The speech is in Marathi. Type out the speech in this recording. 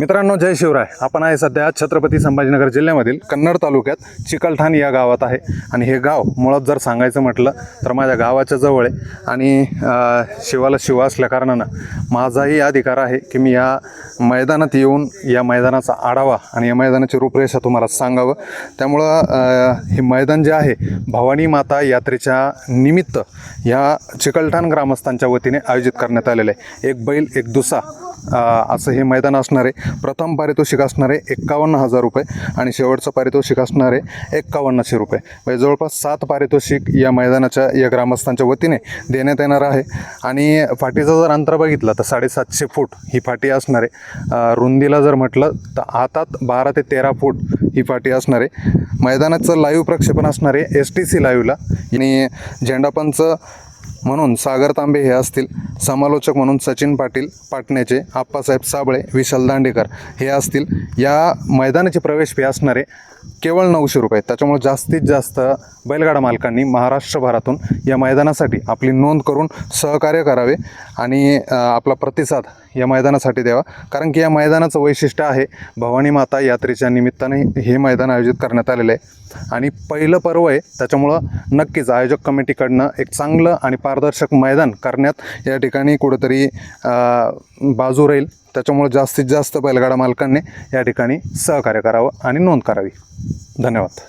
मित्रांनो, जय शिवराय. आपण आहे सध्या छत्रपती संभाजीनगर जिल्ह्यामधील कन्नड तालुक्यात चिकलठाण या गावात आहे. आणि हे गाव मुळात जर सांगायचं म्हटलं तर माझ्या गावाच्या जवळ आहे. आणि शिवाला शिव असल्याकारणानं माझाही अधिकार आहे की मी या मैदानात येऊन या मैदानाचा आढावा आणि या मैदानाची रूपरेषा तुम्हाला सांगावं. त्यामुळं हे मैदान जे आहे भवानी माता यात्रेच्या निमित्त या चिकलठाण ग्रामस्थांच्या वतीने आयोजित करण्यात आलेलं आहे. एक बैल एक दुसा असं हे मैदान असणार आहे. प्रथम पारितोषिक असणार आहे 51,000 रुपये आणि शेवटचं पारितोषिक असणार आहे 5100 रुपये. म्हणजे जवळपास 7 पारितोषिक या मैदानाच्या या ग्रामस्थांच्या वतीने देण्यात येणार आहे. आणि फाटीचं जर अंतर बघितलं तर 750 फूट ही फाटी असणार आहे. रुंदीला जर म्हटलं तर हातात 12 ते 13 फूट ही फाटी असणार आहे. मैदानाचं लाईव्ह प्रक्षेपण असणार आहे STC लाईव्हला. आणि झेंडापंच म्हणून सागर तांबे हे असतील, समालोचक म्हणून सचिन पाटील पाटण्याचे, आप्पासाहेब साबळे, विशाल दांडेकर हे असतील. या मैदानाची प्रवेश फी असणारे केवळ 900 रुपये. त्याच्यामुळे जास्तीत जास्त बैलगाडा मालकांनी महाराष्ट्रभरातून या मैदानासाठी आपली नोंद करून सहकार्य करावे आणि आपला प्रतिसाद या मैदानासाठी द्यावा. कारण की या मैदानाचं वैशिष्ट्य आहे भवानी माता यात्रेच्या निमित्ताने हे मैदान आयोजित करण्यात आलेलं आहे. आणि पहिलं पर्व आहे, त्याच्यामुळं नक्कीच आयोजक कमिटीकडनं एक चांगलं आणि पारदर्शक मैदान करण्यात या ठिकाणी कुठंतरी बाजू राहील. त्याच्यामुळे जास्तीत जास्त बैलगाडा मालकांनी या ठिकाणी सहकार्य करावं आणि नोंद करावी. धन्यवाद.